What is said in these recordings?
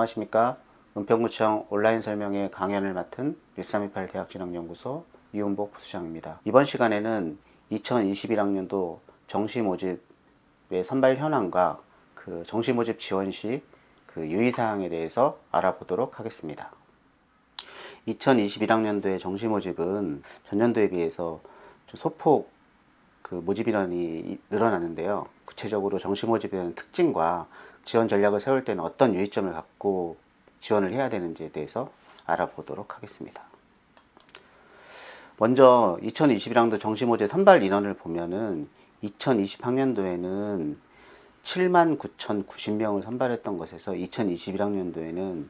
안녕하십니까. 은평구청 온라인 설명회 강연을 맡은 1328 대학진학연구소 이훈복 부수장입니다. 이번 시간에는 2021학년도 정시 모집의 선발 현황과 그 정시 모집 지원 시 그 유의사항에 대해서 알아보도록 하겠습니다. 2021학년도의 정시 모집은 전년도에 비해서 좀 소폭 그 모집 인원이 늘어났는데요. 구체적으로 정시 모집에 대한 특징과 지원 전략을 세울 때는 어떤 유의점을 갖고 지원을 해야 되는지에 대해서 알아보도록 하겠습니다. 먼저 2021학년도 정시 모집 선발 인원을 보면은 2020학년도에는 79,090명을 선발했던 것에서 2021학년도에는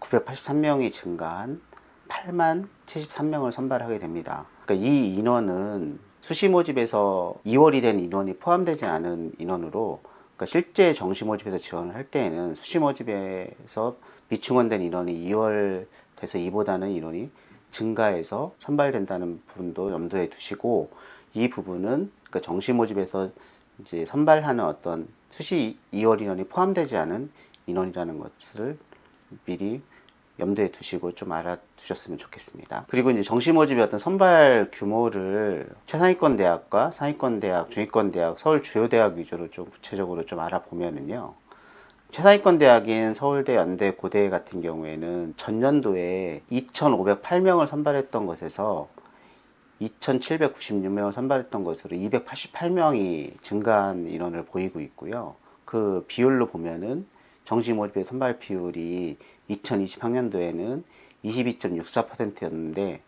983명이 증가한 80,073명을 선발하게 됩니다. 그러니까 이 인원은 수시 모집에서 2월이 된 인원이 포함되지 않은 인원으로, 그러니까 실제 정시 모집에서 지원을 할 때에는 수시 모집에서 미충원된 인원이 2월 돼서 이보다는 인원이 증가해서 선발된다는 부분도 염두에 두시고, 이 부분은 그러니까 정시 모집에서 이제 선발하는 어떤 수시 2월 인원이 포함되지 않은 인원이라는 것을 미리 염두에 두시고 좀 알아두셨으면 좋겠습니다. 그리고 이제 정시 모집의 어떤 선발 규모를 최상위권 대학과 상위권 대학, 중위권 대학, 서울 주요 대학 위주로 좀 구체적으로 좀 알아보면은요. 최상위권 대학인 서울대, 연대, 고대 같은 경우에는 전년도에 2,508명을 선발했던 것에서 2,796명을 선발했던 것으로 288명이 증가한 인원을 보이고 있고요. 그 비율로 보면은 정시 모집의 선발 비율이 2020학년도에는 22.64%였는데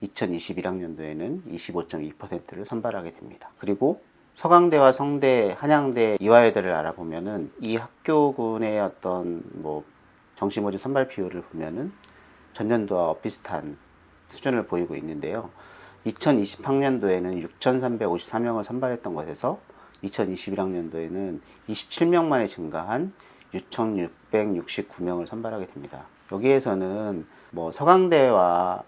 2021학년도에는 25.2%를 선발하게 됩니다. 그리고 서강대와 성대, 한양대, 이화여대를 알아보면은 이 학교군의 어떤 정시 모집 선발 비율을 보면은 전년도와 비슷한 수준을 보이고 있는데요. 2020학년도에는 6,354명을 선발했던 것에서 2021학년도에는 27명 만에 증가한 6,669명을 선발하게 됩니다. 여기에서는 서강대와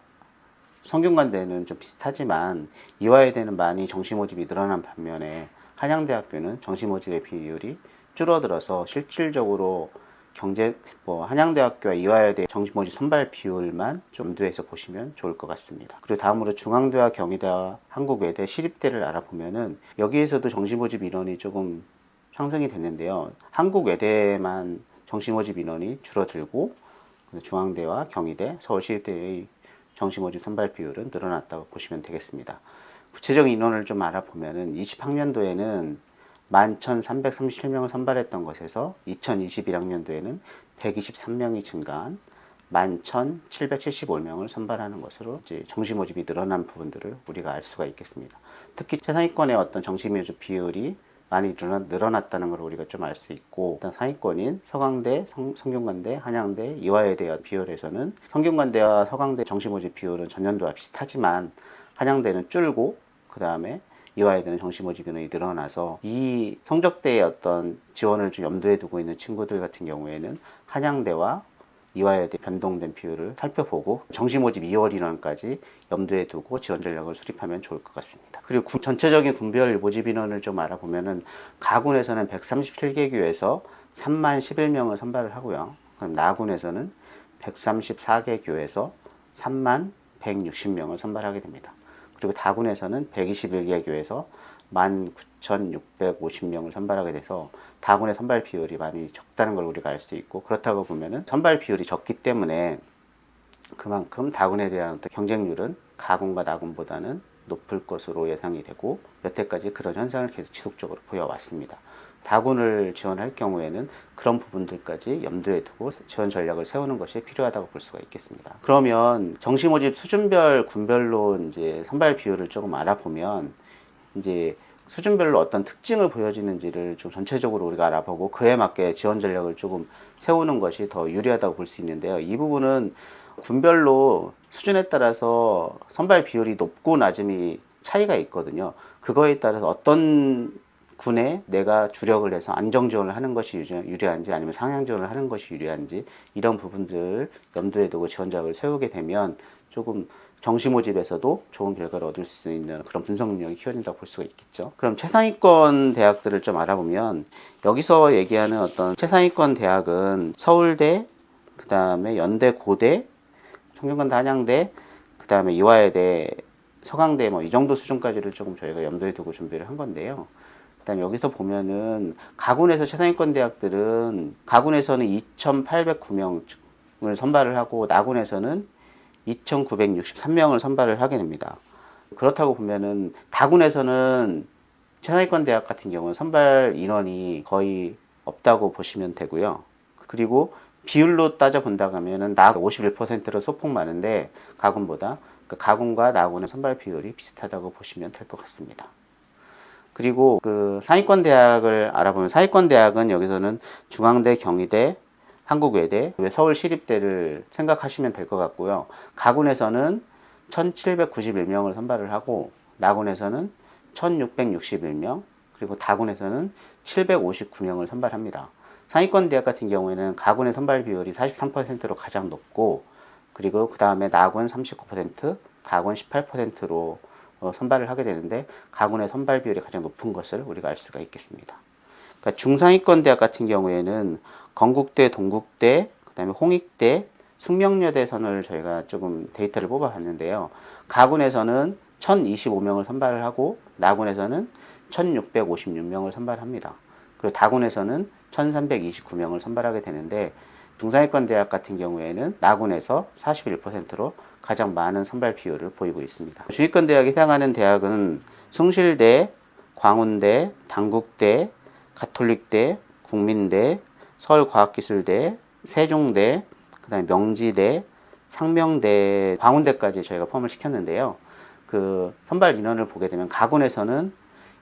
성균관대는 좀 비슷하지만 이화여대는 많이 정시 모집이 늘어난 반면에 한양대학교는 정시 모집의 비율이 줄어들어서 실질적으로 한양대학교와 이화여대 정시 모집 선발 비율만 좀 염두에서 보시면 좋을 것 같습니다. 그리고 다음으로 중앙대와 경희대와 한국외대, 시립대를 알아보면은 여기에서도 정시 모집 인원이 조금 상승이 됐는데요. 한국외대만 정시 모집 인원이 줄어들고 중앙대와 경희대, 서울시립대의 정시 모집 선발 비율은 늘어났다고 보시면 되겠습니다. 구체적인 인원을 좀 알아보면은 20학년도에는 11,337명을 선발했던 것에서 2021학년도에는 123명이 증가한 11,775명을 선발하는 것으로 이제 정시 모집이 늘어난 부분들을 우리가 알 수가 있겠습니다. 특히 최상위권의 어떤 정시 모집 비율이 많이 늘어났다는 걸 우리가 좀 알 수 있고, 일단 상위권인 서강대, 성균관대, 한양대, 이화여대 비율에서는 성균관대와 서강대 정시 모집 비율은 전년도와 비슷하지만 한양대는 줄고 그 다음에 이화여대는 정시 모집 인원이 늘어나서 이 성적대의 어떤 지원을 좀 염두에 두고 있는 친구들 같은 경우에는 한양대와 이화여대 변동된 비율을 살펴보고 정시 모집 2월 인원까지 염두에 두고 지원 전략을 수립하면 좋을 것 같습니다. 그리고 전체적인 군별 모집 인원을 좀 알아보면은 가군에서는 137개 교에서 3만 11명을 선발을 하고요. 그럼 나군에서는 134개 교에서 3만 160명을 선발하게 됩니다. 그리고 다군에서는 121개 교에서 19,650명을 선발하게 돼서 다군의 선발 비율이 많이 적다는 걸 우리가 알 수 있고, 그렇다고 보면은 선발 비율이 적기 때문에 그만큼 다군에 대한 경쟁률은 가군과 나군보다는 높을 것으로 예상이 되고, 여태까지 그런 현상을 계속 지속적으로 보여왔습니다. 다군을 지원할 경우에는 그런 부분들까지 염두에 두고 지원 전략을 세우는 것이 필요하다고 볼 수가 있겠습니다. 그러면 정시 모집 수준별, 군별로 이제 선발 비율을 조금 알아보면 이제 수준별로 어떤 특징을 보여지는지를 좀 전체적으로 우리가 알아보고 그에 맞게 지원 전략을 조금 세우는 것이 더 유리하다고 볼 수 있는데요. 이 부분은 군별로 수준에 따라서 선발 비율이 높고 낮음이 차이가 있거든요. 그거에 따라서 어떤 군에 내가 주력을 해서 안정 지원을 하는 것이 유리한지 아니면 상향 지원을 하는 것이 유리한지, 이런 부분들을 염두에 두고 지원 전략을 세우게 되면 조금 정시 모집에서도 좋은 결과를 얻을 수 있는 그런 분석 능력이 키워진다고 볼 수가 있겠죠. 그럼 최상위권 대학들을 좀 알아보면 여기서 얘기하는 어떤 최상위권 대학은 서울대, 그 다음에 연대, 고대, 성균관대, 한양대, 그 다음에 이화여대, 서강대 뭐 이 정도 수준까지를 조금 저희가 염두에 두고 준비를 한 건데요. 그다음에 여기서 보면은 가군에서 최상위권 대학들은 가군에서는 2,809명을 선발을 하고 나군에서는 2,963명을 선발을 하게 됩니다. 그렇다고 보면은 다군에서는 최상위권 대학 같은 경우는 선발 인원이 거의 없다고 보시면 되고요. 그리고 비율로 따져 본다고 하면은 나 51%로 소폭 많은데 가군보다 가군과 나군의 선발 비율이 비슷하다고 보시면 될 것 같습니다. 그리고 그 상위권 대학을 알아보면 상위권 대학은 여기서는 중앙대, 경희대, 한국외대, 서울시립대를 생각하시면 될 것 같고요. 가군에서는 1791명을 선발을 하고 나군에서는 1661명, 그리고 다군에서는 759명을 선발합니다. 상위권 대학 같은 경우에는 가군의 선발 비율이 43%로 가장 높고, 그리고 그 다음에 나군 39%, 다군 18%로 선발을 하게 되는데 가군의 선발 비율이 가장 높은 것을 우리가 알 수가 있겠습니다. 그러니까 중상위권 대학 같은 경우에는 건국대, 동국대, 그다음에 홍익대, 숙명여대 선을 저희가 조금 데이터를 뽑아봤는데요. 가군에서는 1,025명을 선발을 하고 나군에서는 1,656명을 선발합니다. 그리고 다군에서는 1,329명을 선발하게 되는데 중상위권 대학 같은 경우에는 나군에서 41%로 가장 많은 선발 비율을 보이고 있습니다. 중위권 대학에 해당하는 대학은 숭실대, 광운대, 단국대, 가톨릭대, 국민대, 서울과학기술대, 세종대, 그다음에 명지대, 상명대, 광운대까지 저희가 포함을 시켰는데요. 그 선발 인원을 보게 되면 가군에서는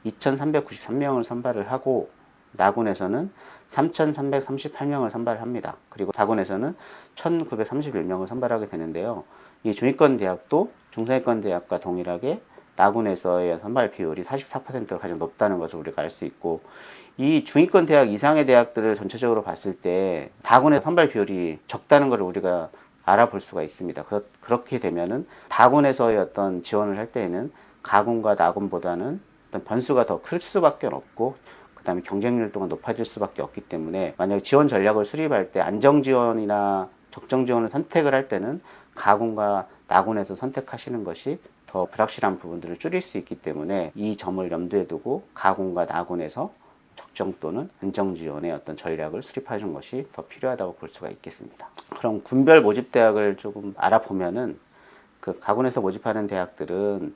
2,393명을 선발을 하고 나군에서는 3,338명을 선발합니다. 그리고 다군에서는 1,931명을 선발하게 되는데요. 이 중위권 대학도 중상위권 대학과 동일하게 나군에서의 선발 비율이 44%로 가장 높다는 것을 우리가 알 수 있고, 이 중위권 대학 이상의 대학들을 전체적으로 봤을 때 다군의 선발 비율이 적다는 것을 우리가 알아볼 수가 있습니다. 그렇게 되면은 다군에서의 어떤 지원을 할 때에는 가군과 나군보다는 어떤 변수가 더 클 수밖에 없고, 그 다음에 경쟁률 또한 높아질 수밖에 없기 때문에 만약 지원 전략을 수립할 때 안정 지원이나 적정 지원을 선택을 할 때는 가군과 나군에서 선택하시는 것이 더 불확실한 부분들을 줄일 수 있기 때문에 이 점을 염두에 두고 가군과 나군에서 적정 또는 안정 지원의 어떤 전략을 수립하는 것이 더 필요하다고 볼 수가 있겠습니다. 그럼 군별 모집 대학을 조금 알아보면은 그 가군에서 모집하는 대학들은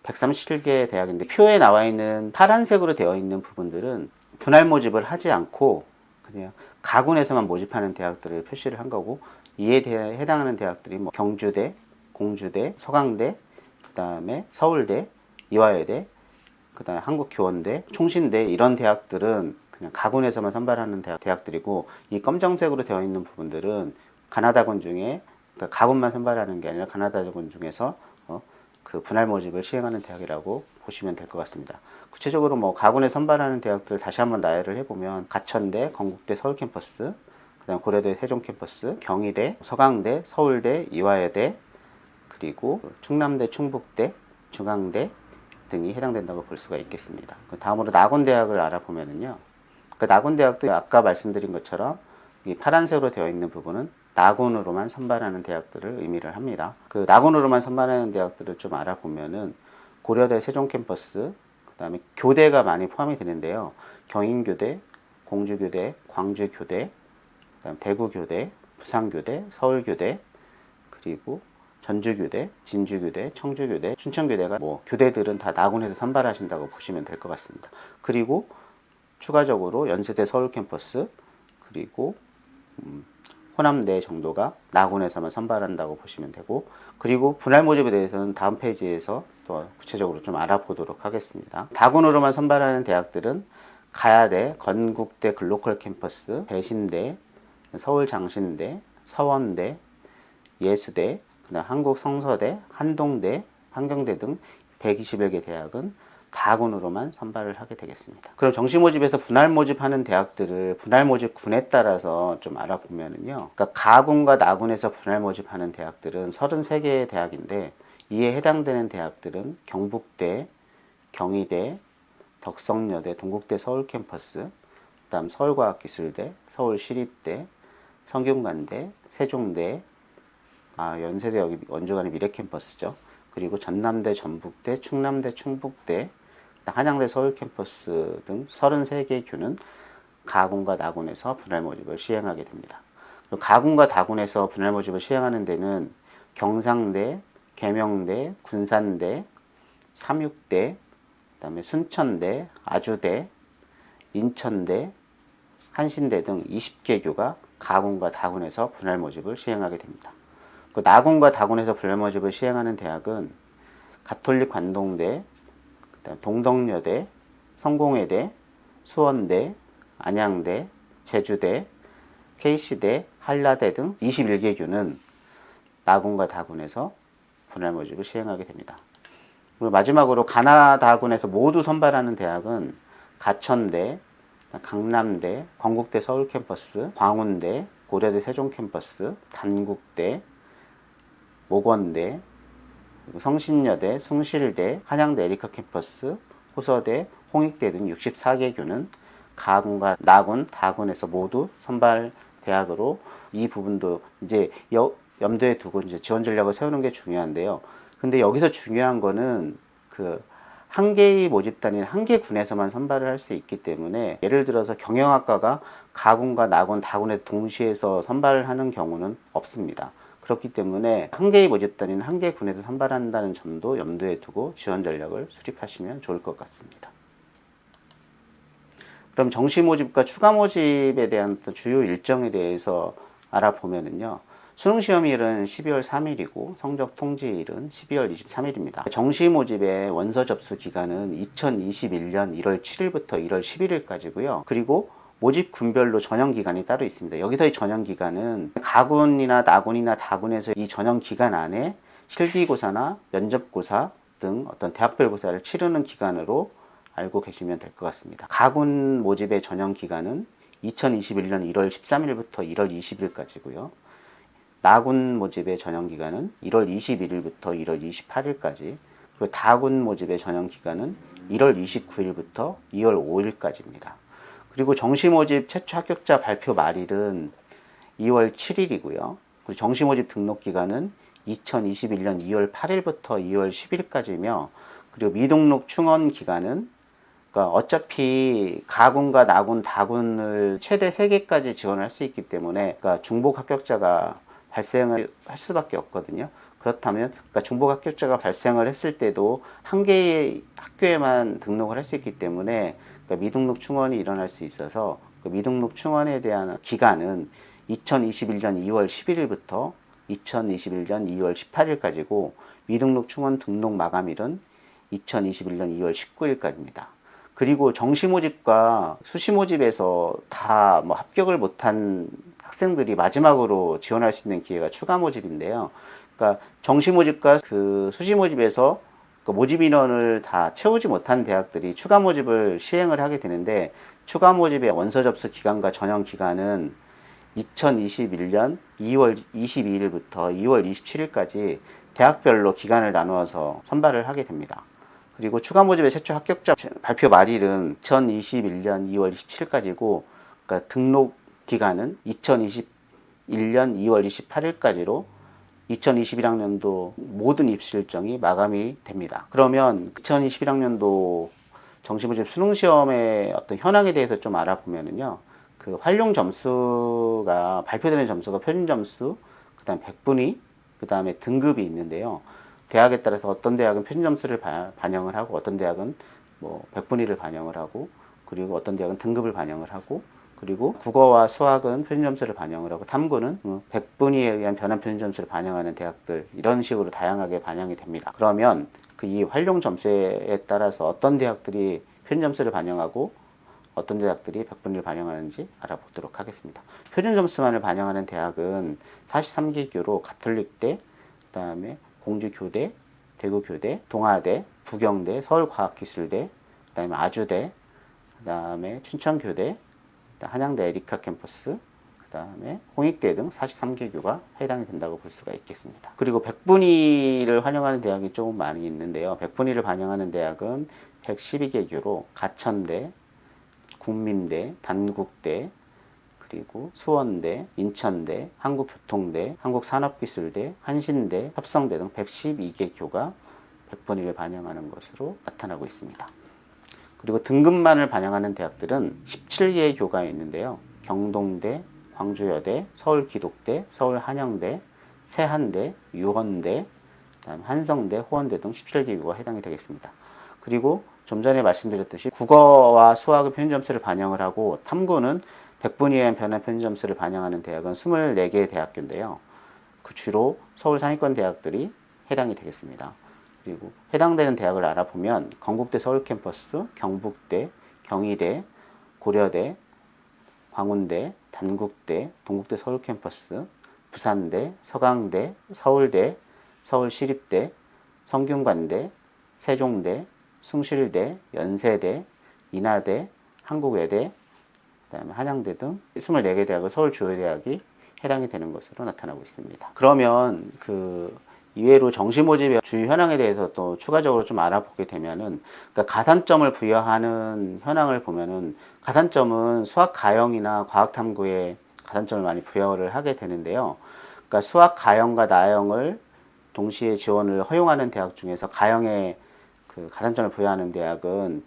137개 대학인데 표에 나와 있는 파란색으로 되어 있는 부분들은 분할 모집을 하지 않고 그냥 가군에서만 모집하는 대학들을 표시를 한 거고, 이에 대해 해당하는 대학들이 뭐 경주대, 공주대, 서강대, 그 다음에 서울대, 이화여대, 그 다음에 한국교원대, 총신대, 이런 대학들은 그냥 가군에서만 선발하는 대학들이고, 이 검정색으로 되어 있는 부분들은 가나다군 중에, 그러니까 가군만 선발하는 게 아니라 가나다군 중에서 그 분할 모집을 시행하는 대학이라고 보시면 될 것 같습니다. 구체적으로 뭐 가군에 선발하는 대학들 다시 한번 나열을 해보면 가천대, 건국대, 서울 캠퍼스, 그다음 고려대, 세종 캠퍼스, 경희대, 서강대, 서울대, 이화여대, 그리고 충남대, 충북대, 중앙대 등이 해당된다고 볼 수가 있겠습니다. 다음으로 낙원대학을 알아보면은요, 그 낙원대학도 아까 말씀드린 것처럼 이 파란색으로 되어 있는 부분은 낙원으로만 선발하는 대학들을 의미를 합니다. 그 낙원으로만 선발하는 대학들을 좀 알아보면은 고려대, 세종 캠퍼스, 그 다음에 교대가 많이 포함이 되는데요. 경인교대, 공주교대, 광주교대, 그다음 대구교대, 부산교대, 서울교대, 그리고 전주교대, 진주교대, 청주교대, 춘천교대가 뭐 교대들은 다 낙원에서 선발하신다고 보시면 될 것 같습니다. 그리고 추가적으로 연세대 서울 캠퍼스, 그리고 호남대 정도가 낙원에서만 선발한다고 보시면 되고, 그리고 분할 모집에 대해서는 다음 페이지에서 또 구체적으로 좀 알아보도록 하겠습니다. 다군으로만 선발하는 대학들은 가야대, 건국대 글로컬 캠퍼스, 대신대, 서울장신대, 서원대, 예수대, 그다음 한국성서대, 한동대, 환경대 등 121개 대학은 다군으로만 선발을 하게 되겠습니다. 그럼 정시 모집에서 분할 모집하는 대학들을 분할 모집군에 따라서 좀 알아보면은요. 그러니까 가군과 나군에서 분할 모집하는 대학들은 33개의 대학인데, 이에 해당되는 대학들은 경북대, 경희대, 덕성여대, 동국대 서울 캠퍼스, 그다음 서울과학기술대, 서울시립대, 성균관대, 세종대, 연세대 여기 원주간의 미래캠퍼스죠. 그리고 전남대, 전북대, 충남대, 충북대, 한양대 서울캠퍼스 등 33개 교는 가군과 나군에서 분할 모집을 시행하게 됩니다. 가군과 다군에서 분할 모집을 시행하는 데는 경상대, 계명대, 군산대, 삼육대, 그다음에 순천대, 아주대, 인천대, 한신대 등 20개 교가 가군과 다군에서 분할 모집을 시행하게 됩니다. 그 나군과 다군에서 분할 모집을 시행하는 대학은 가톨릭 관동대, 동덕여대, 성공회대, 수원대, 안양대, 제주대, K시대, 한라대 등 21개 교는 나군과 다군에서 분할 모집을 시행하게 됩니다. 그리고 마지막으로 가나다군에서 모두 선발하는 대학은 가천대, 강남대, 건국대 서울캠퍼스, 광운대, 고려대 세종캠퍼스, 단국대, 모건대, 성신여대, 숭실대, 한양대 에리카 캠퍼스, 호서대, 홍익대 등 64개 교는 가군과 나군, 다군에서 모두 선발 대학으로 이 부분도 이제 염두에 두고 이제 지원 전략을 세우는 게 중요한데요. 근데 여기서 중요한 거는 그 한 개의 모집단인 한 개 군에서만 선발을 할 수 있기 때문에 예를 들어서 경영학과가 가군과 나군, 다군에 동시에서 선발을 하는 경우는 없습니다. 그렇기 때문에 한 개의 모집단인 한 개 군에서 선발한다는 점도 염두에 두고 지원 전략을 수립하시면 좋을 것 같습니다. 그럼 정시 모집과 추가 모집에 대한 또 주요 일정에 대해서 알아보면은요. 수능시험일은 12월 3일이고 성적 통지일은 12월 23일입니다. 정시 모집의 원서 접수 기간은 2021년 1월 7일부터 1월 11일까지고요. 그리고 모집 군별로 전형 기간이 따로 있습니다. 여기서의 전형 기간은 가군이나 나군이나 다군에서 이 전형 기간 안에 실기고사나 면접고사 등 어떤 대학별 고사를 치르는 기간으로 알고 계시면 될 것 같습니다. 가군 모집의 전형 기간은 2021년 1월 13일부터 1월 20일까지고요. 나군 모집의 전형 기간은 1월 21일부터 1월 28일까지, 그리고 다군 모집의 전형 기간은 1월 29일부터 2월 5일까지입니다. 그리고 정시 모집 최초 합격자 발표 말일은 2월 7일이고요. 그리고 정시 모집 등록 기간은 2021년 2월 8일부터 2월 10일까지며, 그리고 미등록 충원 기간은 그러니까 어차피 가군과 나군, 다군을 최대 3개까지 지원할 수 있기 때문에 그러니까 중복 합격자가 발생을 할 수밖에 없거든요. 그렇다면 그러니까 중복 합격자가 발생을 했을 때도 한 개의 학교에만 등록을 할 수 있기 때문에 그러니까 미등록 충원이 일어날 수 있어서 그 미등록 충원에 대한 기간은 2021년 2월 11일부터 2021년 2월 18일까지고 미등록 충원 등록 마감일은 2021년 2월 19일까지입니다. 그리고 정시 모집과 수시 모집에서 다 뭐 합격을 못한 학생들이 마지막으로 지원할 수 있는 기회가 추가 모집인데요. 그러니까 정시 모집과 그 수시 모집에서 그 모집 인원을 다 채우지 못한 대학들이 추가 모집을 시행을 하게 되는데, 추가 모집의 원서 접수 기간과 전형 기간은 2021년 2월 22일부터 2월 27일까지 대학별로 기간을 나누어서 선발을 하게 됩니다. 그리고 추가 모집의 최초 합격자 발표 말일은 2021년 2월 27일까지고, 그러니까 등록 기간은 2021년 2월 28일까지로 2021학년도 모든 입시 일정이 마감이 됩니다. 그러면 2021학년도 정시모집 수능시험의 어떤 현황에 대해서 좀 알아보면은요, 그 활용 점수가 발표되는 점수가 표준 점수, 그다음 백분위, 그다음에 등급이 있는데요. 대학에 따라서 어떤 대학은 표준 점수를 반영을 하고, 어떤 대학은 뭐 백분위를 반영을 하고, 그리고 어떤 대학은 등급을 반영을 하고, 그리고 국어와 수학은 표준 점수를 반영을 하고, 탐구는 백분위에 의한 변환 표준 점수를 반영하는 대학들, 이런 식으로 다양하게 반영이 됩니다. 그러면 그 이 활용 점수에 따라서 어떤 대학들이 표준 점수를 반영하고 어떤 대학들이 백분위를 반영하는지 알아보도록 하겠습니다. 표준 점수만을 반영하는 대학은 43개 교로 가톨릭대, 그 다음에 공주교대, 대구교대, 동아대, 부경대, 서울과학기술대, 그 다음에 아주대, 그 다음에 춘천교대, 한양대 에리카 캠퍼스, 그 다음에 홍익대 등 43개 교가 해당이 된다고 볼 수가 있겠습니다. 그리고 백분위를 환영하는 대학이 조금 많이 있는데요. 백분위를 반영하는 대학은 112개 교로 가천대, 국민대, 단국대, 그리고 수원대, 인천대, 한국교통대, 한국산업기술대, 한신대, 협성대 등 112개 교가 100분위를 를 반영하는 것으로 나타나고 있습니다. 그리고 등급만을 반영하는 대학들은 17개의 교가 있는데요. 경동대, 광주여대, 서울기독대, 서울한영대, 세한대, 유헌대, 그다음 한성대, 호원대 등 17개 교가 해당이 되겠습니다. 그리고 좀 전에 말씀드렸듯이 국어와 수학의 평균점수를 반영을 하고 탐구는 100분 이하의 변화 평균점수를 반영하는 대학은 24개의 대학교인데요. 그 주로 서울 상위권 대학들이 해당이 되겠습니다. 그리고 해당되는 대학을 알아보면 건국대 서울캠퍼스, 경북대, 경희대, 고려대, 광운대, 단국대, 동국대 서울캠퍼스, 부산대, 서강대, 서울대, 서울시립대, 성균관대, 세종대, 숭실대, 연세대, 인하대, 한국외대, 그다음에 한양대 등 24개 대학을 서울 주요 대학이 해당이 되는 것으로 나타나고 있습니다. 그러면 이외로 정시 모집의 주요 현황에 대해서 또 추가적으로 좀 알아보게 되면은, 그러니까 가산점을 부여하는 현황을 보면은, 가산점은 수학 가형이나 과학 탐구에 가산점을 많이 부여를 하게 되는데요. 그러니까 수학 가형과 나형을 동시에 지원을 허용하는 대학 중에서 가형에 가산점을 부여하는 대학은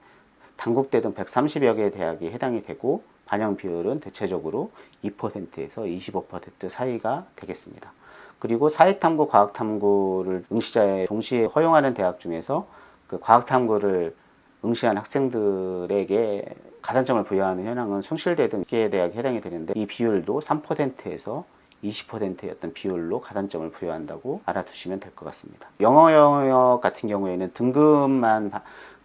단국대 등 130여 개의 대학이 해당이 되고, 반영 비율은 대체적으로 2%에서 25% 사이가 되겠습니다. 그리고 사회탐구, 과학탐구를 응시자에 동시에 허용하는 대학 중에서 그 과학탐구를 응시한 학생들에게 가산점을 부여하는 현황은 숭실대 등 개 대학이 해당이 되는데, 이 비율도 3%에서 20%의 어떤 비율로 가산점을 부여한다고 알아두시면 될 것 같습니다. 영어 영역 같은 경우에는 등급만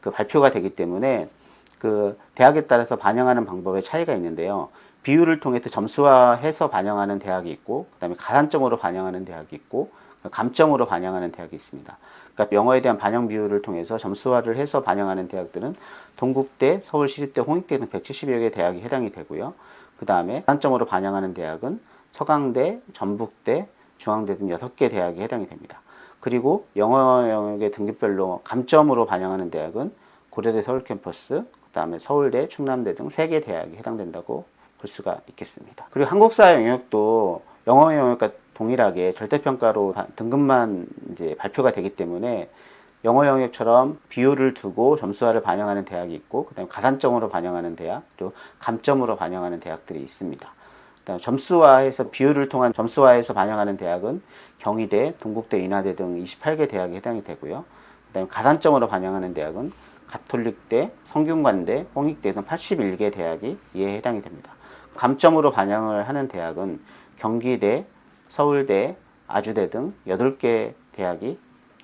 발표가 되기 때문에 대학에 따라서 반영하는 방법에 차이가 있는데요. 비율을 통해서 점수화해서 반영하는 대학이 있고, 그 다음에 가산점으로 반영하는 대학이 있고, 감점으로 반영하는 대학이 있습니다. 그러니까 영어에 대한 반영 비율을 통해서 점수화를 해서 반영하는 대학들은 동국대, 서울시립대, 홍익대 등 170여 개 대학이 해당이 되고요. 그 다음에 가산점으로 반영하는 대학은 서강대, 전북대, 중앙대 등 6개 대학이 해당이 됩니다. 그리고 영어 영역의 등급별로 감점으로 반영하는 대학은 고려대 서울캠퍼스, 그 다음에 서울대, 충남대 등 3개 대학이 해당된다고 볼 수가 있겠습니다. 그리고 한국사 영역도 영어 영역과 동일하게 절대평가로 등급만 이제 발표가 되기 때문에 영어 영역처럼 비율을 두고 점수화를 반영하는 대학이 있고, 그 다음에 가산점으로 반영하는 대학, 그리고 감점으로 반영하는 대학들이 있습니다. 그다음에 점수화해서 비율을 통한 점수화해서 반영하는 대학은 경희대, 동국대, 인하대 등 28개 대학이 해당이 되고요. 그다음에 가산점으로 반영하는 대학은 가톨릭대, 성균관대, 홍익대 등 81개 대학이 이에 해당이 됩니다. 감점으로 반영을 하는 대학은 경기대, 서울대, 아주대 등 8개 대학이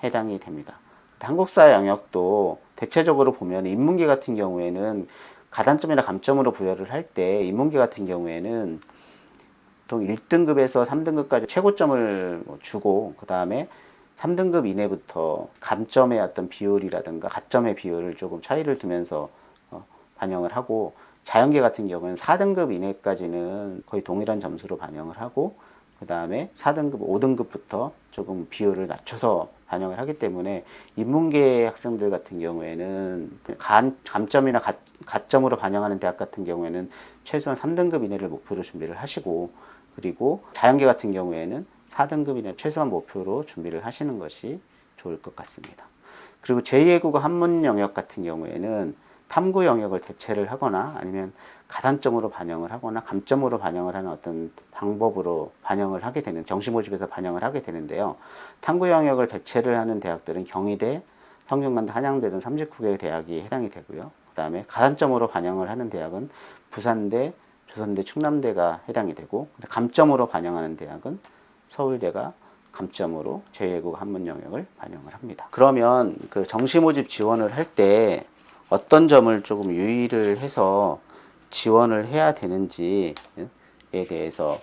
해당이 됩니다. 한국사 영역도 대체적으로 보면 인문계 같은 경우에는 가산점이나 감점으로 부여를 할 때, 인문계 같은 경우에는 보통 1등급에서 3등급까지 최고점을 주고, 그 다음에 3등급 이내부터 감점의 어떤 비율이라든가 가점의 비율을 조금 차이를 두면서 반영을 하고, 자연계 같은 경우는 4등급 이내까지는 거의 동일한 점수로 반영을 하고, 그 다음에 4등급, 5등급부터 조금 비율을 낮춰서 반영을 하기 때문에 인문계 학생들 같은 경우에는 감점이나 가점으로 반영하는 대학 같은 경우에는 최소한 3등급 이내를 목표로 준비를 하시고, 그리고 자연계 같은 경우에는 4등급 이내 최소한 목표로 준비를 하시는 것이 좋을 것 같습니다. 그리고 제2외국어 한문 영역 같은 경우에는 탐구 영역을 대체를 하거나 아니면 가산점으로 반영을 하거나 감점으로 반영을 하는 어떤 방법으로 반영을 하게 되는, 정시 모집에서 반영을 하게 되는데요. 탐구 영역을 대체를 하는 대학들은 경희대, 성균관대, 한양대 등 39개 대학이 해당이 되고요. 그 다음에 가산점으로 반영을 하는 대학은 부산대, 조선대, 충남대가 해당이 되고, 감점으로 반영하는 대학은 서울대가 감점으로 제2외국어 한문 영역을 반영을 합니다. 그러면 정시 모집 지원을 할 때 어떤 점을 조금 유의를 해서 지원을 해야 되는지에 대해서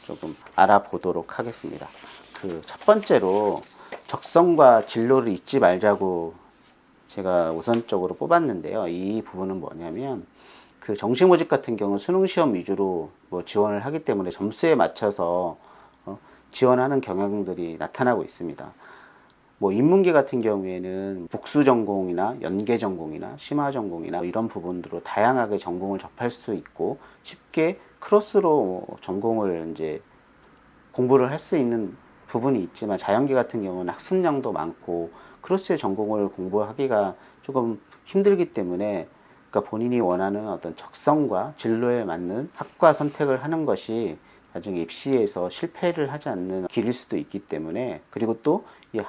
조금 알아보도록 하겠습니다. 첫 번째로 적성과 진로를 잊지 말자고 제가 우선적으로 뽑았는데요. 이 부분은 뭐냐면, 정시 모집 같은 경우는 수능 시험 위주로 지원을 하기 때문에 점수에 맞춰서 지원하는 경향들이 나타나고 있습니다. 뭐 인문계 같은 경우에는 복수 전공이나 연계 전공이나 심화 전공이나 이런 부분으로 다양하게 전공을 접할 수 있고 쉽게 크로스로 전공을 이제 공부를 할 수 있는 부분이 있지만 자연계 같은 경우는 학습량도 많고 크로스의 전공을 공부하기가 조금 힘들기 때문에 그러니까 본인이 원하는 어떤 적성과 진로에 맞는 학과 선택을 하는 것이 나중에 입시에서 실패를 하지 않는 길일 수도 있기 때문에 그리고 또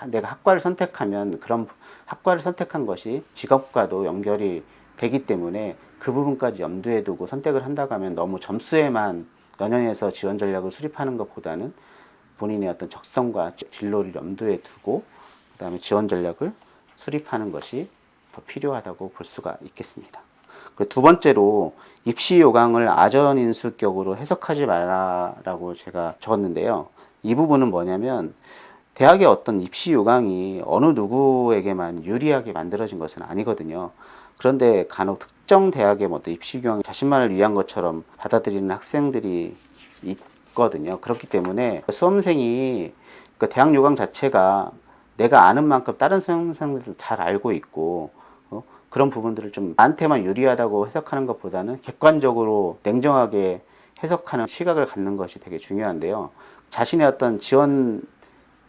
내가 학과를 선택하면 그런 학과를 선택한 것이 직업과도 연결이 되기 때문에 그 부분까지 염두에 두고 선택을 한다고 하면 너무 점수에만 연연해서 지원 전략을 수립하는 것보다는 본인의 어떤 적성과 진로를 염두에 두고 그다음에 지원 전략을 수립하는 것이 더 필요하다고 볼 수가 있겠습니다. 그리고 두 번째로 입시 요강을 아전인수격으로 해석하지 말라라고 제가 적었는데요. 이 부분은 뭐냐면 대학의 어떤 입시 요강이 어느 누구에게만 유리하게 만들어진 것은 아니거든요. 그런데 간혹 특정 대학의 뭐 입시 요강이 자신만을 위한 것처럼 받아들이는 학생들이 있거든요. 그렇기 때문에 수험생이 그 대학 요강 자체가 내가 아는 만큼 다른 수험생들도 잘 알고 있고 그런 부분들을 좀 나한테만 유리하다고 해석하는 것보다는 객관적으로 냉정하게 해석하는 시각을 갖는 것이 되게 중요한데요. 자신의 어떤 지원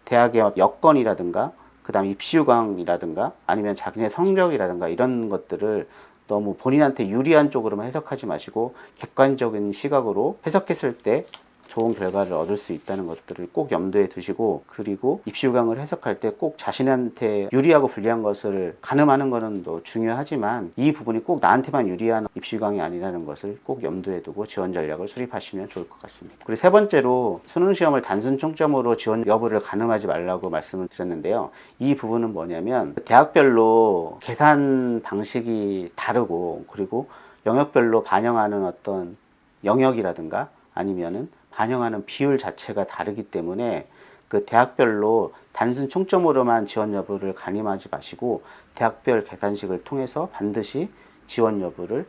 대학의 여건이라든가 그다음 입시 요강이라든가 아니면 자기네 성적이라든가 이런 것들을 너무 본인한테 유리한 쪽으로만 해석하지 마시고 객관적인 시각으로 해석했을 때 좋은 결과를 얻을 수 있다는 것들을 꼭 염두에 두시고 그리고 입시 요강을 해석할 때 꼭 자신한테 유리하고 불리한 것을 가늠하는 것은 또 중요하지만 이 부분이 꼭 나한테만 유리한 입시 요강이 아니라는 것을 꼭 염두에 두고 지원 전략을 수립하시면 좋을 것 같습니다. 그리고 세 번째로 수능 시험을 단순 총점으로 지원 여부를 가늠하지 말라고 말씀을 드렸는데요. 이 부분은 뭐냐면 대학별로 계산 방식이 다르고 그리고 영역별로 반영하는 어떤 영역이라든가 아니면은 반영하는 비율 자체가 다르기 때문에 그 대학별로 단순 총점으로만 지원 여부를 가늠하지 마시고 대학별 계산식을 통해서 반드시 지원 여부를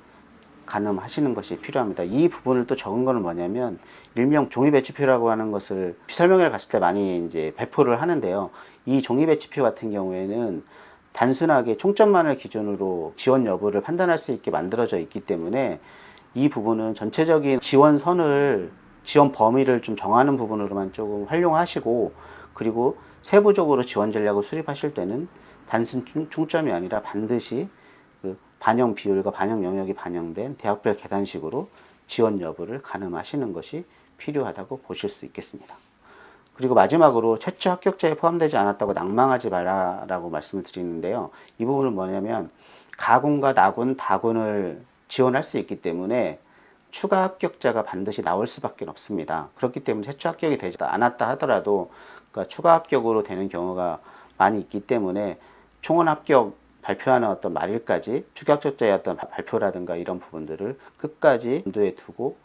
가늠하시는 것이 필요합니다. 이 부분을 또 적은 거는 뭐냐면 일명 종이배치표라고 하는 것을 설명회를 갔을 때 많이 이제 배포를 하는데요. 이 종이배치표 같은 경우에는 단순하게 총점만을 기준으로 지원 여부를 판단할 수 있게 만들어져 있기 때문에 이 부분은 전체적인 지원선을 지원 범위를 좀 정하는 부분으로만 조금 활용하시고 그리고 세부적으로 지원 전략을 수립하실 때는 단순 총점이 아니라 반드시 그 반영 비율과 반영 영역이 반영된 대학별 계산식으로 지원 여부를 가늠하시는 것이 필요하다고 보실 수 있겠습니다. 그리고 마지막으로 최초 합격자에 포함되지 않았다고 낭망하지 말라라고 말씀을 드리는데요. 이 부분은 뭐냐면 가군과 나군, 다군을 지원할 수 있기 때문에 추가 합격자가 반드시 나올 수밖에 없습니다. 그렇기 때문에 최초 합격이 되지 않았다 하더라도 그러니까 추가 합격으로 되는 경우가 많이 있기 때문에 총원 합격 발표하는 어떤 말일까지 추가 합격자의 어떤 발표라든가 이런 부분들을 끝까지 염두에 두고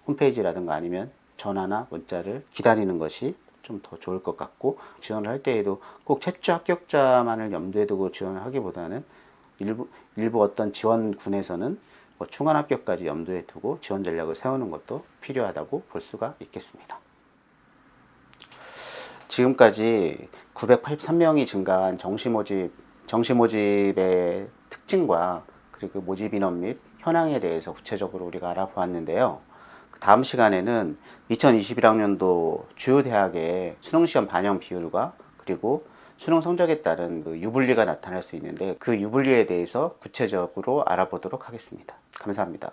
홈페이지라든가 아니면 전화나 문자를 기다리는 것이 좀 더 좋을 것 같고 지원을 할 때에도 꼭 최초 합격자만을 염두에 두고 지원을 하기보다는 일부 어떤 지원군에서는 뭐 충원 합격까지 염두에 두고 지원 전략을 세우는 것도 필요하다고 볼 수가 있겠습니다. 지금까지 983명이 증가한 정시모집의 특징과 그리고 모집 인원 및 현황에 대해서 구체적으로 우리가 알아보았는데요. 다음 시간에는 2021학년도 주요 대학의 수능시험 반영 비율과 그리고 수능 성적에 따른 그 유불리가 나타날 수 있는데 그 유불리에 대해서 구체적으로 알아보도록 하겠습니다. 감사합니다.